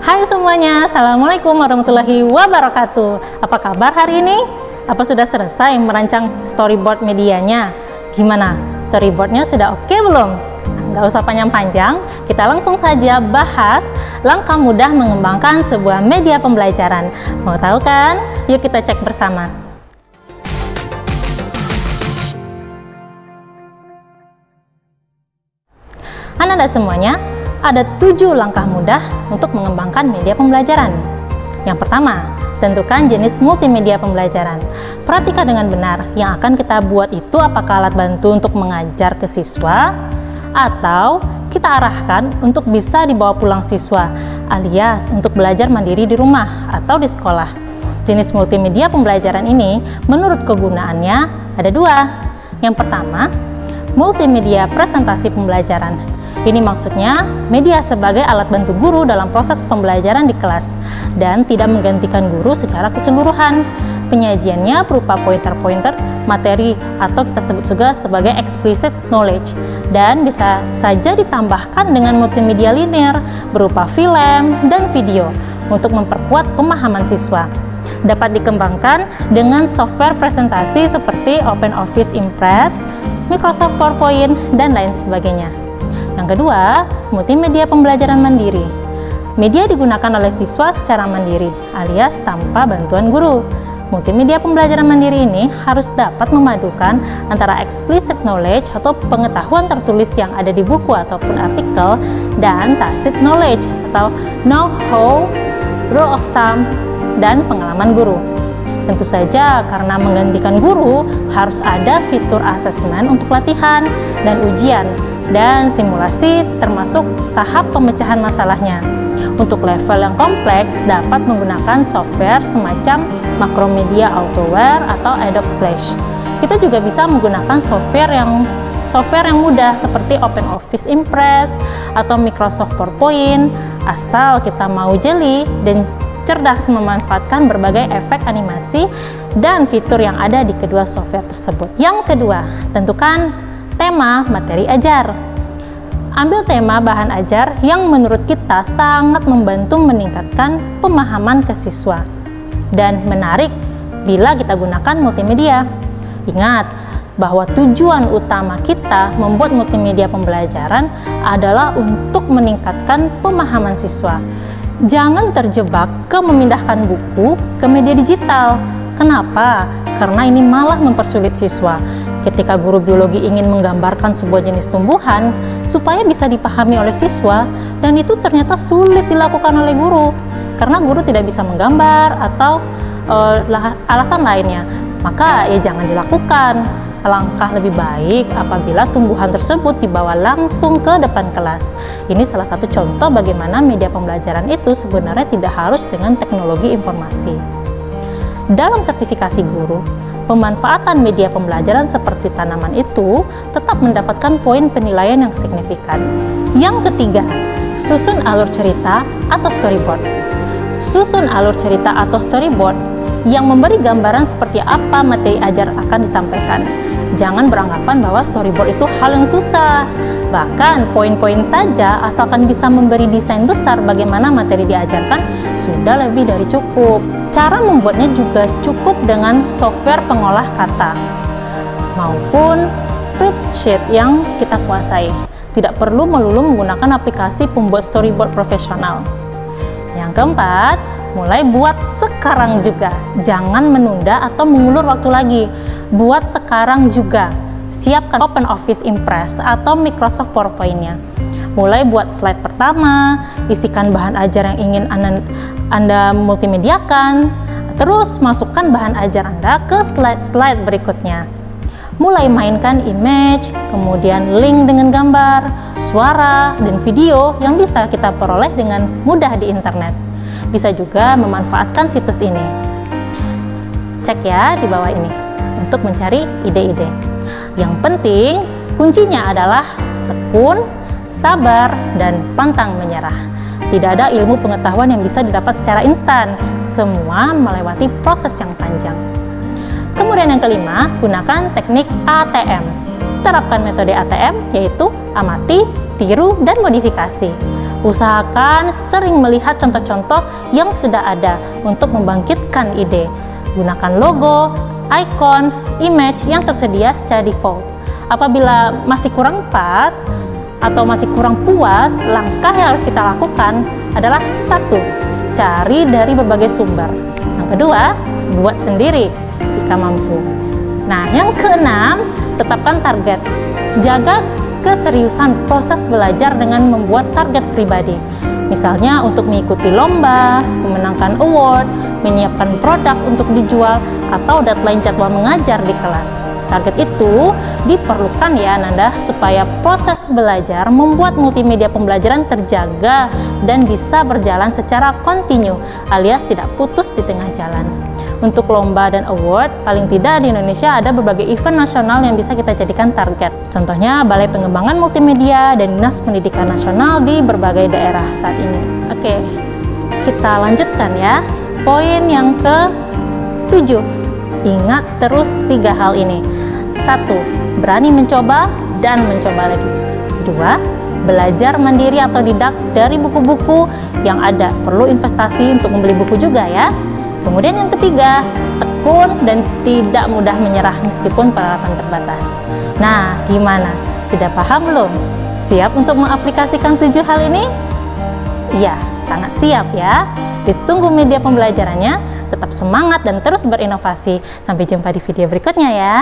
Hai semuanya, Assalamualaikum warahmatullahi wabarakatuh. Apa kabar hari ini? Apa sudah selesai merancang storyboard medianya? Gimana? Storyboardnya sudah oke belum? Nggak usah panjang-panjang, kita langsung saja bahas langkah mudah mengembangkan sebuah media pembelajaran. Mau tahu kan? Yuk kita cek bersama. Anak-anak semuanya, ada 7 langkah mudah untuk mengembangkan media pembelajaran. Yang pertama, tentukan jenis multimedia pembelajaran. Perhatikan dengan benar, yang akan kita buat itu apakah alat bantu untuk mengajar ke siswa, atau kita arahkan untuk bisa dibawa pulang siswa, alias untuk belajar mandiri di rumah atau di sekolah. Jenis multimedia pembelajaran ini, menurut kegunaannya, ada 2. Yang pertama, multimedia presentasi pembelajaran. Ini maksudnya media sebagai alat bantu guru dalam proses pembelajaran di kelas dan tidak menggantikan guru secara keseluruhan. Penyajiannya berupa pointer-pointer materi atau kita sebut juga sebagai explicit knowledge dan bisa saja ditambahkan dengan multimedia linear berupa film dan video untuk memperkuat pemahaman siswa. Dapat dikembangkan dengan software presentasi seperti OpenOffice Impress, Microsoft PowerPoint, dan lain sebagainya. Yang kedua, multimedia pembelajaran mandiri. Media digunakan oleh siswa secara mandiri, alias tanpa bantuan guru. Multimedia pembelajaran mandiri ini harus dapat memadukan antara explicit knowledge atau pengetahuan tertulis yang ada di buku ataupun artikel dan tacit knowledge atau know-how, rule of thumb, dan pengalaman guru. Tentu saja karena menggantikan guru harus ada fitur asesmen untuk latihan dan ujian dan simulasi termasuk tahap pemecahan masalahnya. Untuk level yang kompleks dapat menggunakan software semacam Macromedia Autoware atau Adobe Flash. Kita juga bisa menggunakan software yang mudah seperti OpenOffice Impress atau Microsoft PowerPoint, asal kita mau jeli dan cerdas memanfaatkan berbagai efek animasi dan fitur yang ada di kedua software tersebut. Yang kedua, tentukan tema materi ajar. Ambil tema bahan ajar yang menurut kita sangat membantu meningkatkan pemahaman ke siswa dan menarik bila kita gunakan multimedia. Ingat bahwa tujuan utama kita membuat multimedia pembelajaran adalah untuk meningkatkan pemahaman siswa. Jangan terjebak ke memindahkan buku ke media digital. Kenapa? Karena ini malah mempersulit siswa. Ketika guru biologi ingin menggambarkan sebuah jenis tumbuhan supaya bisa dipahami oleh siswa, dan itu ternyata sulit dilakukan oleh guru karena guru tidak bisa menggambar atau alasan lainnya, maka ya jangan dilakukan. Alangkah lebih baik apabila tumbuhan tersebut dibawa langsung ke depan kelas. Ini salah satu contoh bagaimana media pembelajaran itu sebenarnya tidak harus dengan teknologi informasi. Dalam sertifikasi guru, pemanfaatan media pembelajaran seperti tanaman itu tetap mendapatkan poin penilaian yang signifikan. Yang ketiga, susun alur cerita atau storyboard. Susun alur cerita atau storyboard yang memberi gambaran seperti apa materi ajar akan disampaikan. Jangan beranggapan bahwa storyboard itu hal yang susah. Bahkan poin-poin saja asalkan bisa memberi desain besar bagaimana materi diajarkan sudah lebih dari cukup. Cara membuatnya juga cukup dengan software pengolah kata maupun spreadsheet yang kita kuasai. Tidak perlu melulu menggunakan aplikasi pembuat storyboard profesional. Yang keempat, mulai buat sekarang juga. Jangan menunda atau mengulur waktu lagi. Buat sekarang juga. Siapkan OpenOffice Impress atau Microsoft PowerPoint-nya. Mulai buat slide pertama, isikan bahan ajar yang ingin Anda multimediakan, terus masukkan bahan ajar Anda ke slide-slide berikutnya. Mulai mainkan image, kemudian link dengan gambar, suara, dan video yang bisa kita peroleh dengan mudah di internet. Bisa juga memanfaatkan situs ini. Cek ya di bawah ini untuk mencari ide-ide. Yang penting, kuncinya adalah tekun, sabar, dan pantang menyerah. Tidak ada ilmu pengetahuan yang bisa didapat secara instan. Semua melewati proses yang panjang. Kemudian yang kelima, gunakan teknik ATM. Terapkan metode ATM, yaitu amati, tiru, dan modifikasi. Usahakan sering melihat contoh-contoh yang sudah ada untuk membangkitkan ide. Gunakan logo, icon, image yang tersedia secara default. Apabila masih kurang pas atau masih kurang puas, langkah yang harus kita lakukan adalah 1. Cari dari berbagai sumber. Yang kedua, buat sendiri jika mampu. Nah, yang keenam, tetapkan target. Jaga keseriusan proses belajar dengan membuat target pribadi. Misalnya untuk mengikuti lomba, memenangkan award, menyiapkan produk untuk dijual, atau deadline jadwal mengajar di kelas. Target itu diperlukan ya Ananda, supaya proses belajar membuat multimedia pembelajaran terjaga dan bisa berjalan secara kontinu alias tidak putus di tengah jalan. Untuk lomba dan award, paling tidak di Indonesia ada berbagai event nasional yang bisa kita jadikan target. Contohnya Balai Pengembangan Multimedia dan Dinas Pendidikan Nasional di berbagai daerah saat ini. Oke, kita lanjutkan ya. Poin yang ke-7. Ingat terus 3 hal ini. 1. Berani mencoba dan mencoba lagi. 2. Belajar mandiri atau didak dari buku-buku yang ada. Perlu investasi untuk membeli buku juga ya. Kemudian yang ketiga, tekun dan tidak mudah menyerah meskipun peralatan terbatas. Nah, gimana? Sudah paham belum? Siap untuk mengaplikasikan 7 hal ini? Iya, sangat siap ya. Ditunggu media pembelajarannya, tetap semangat dan terus berinovasi. Sampai jumpa di video berikutnya ya.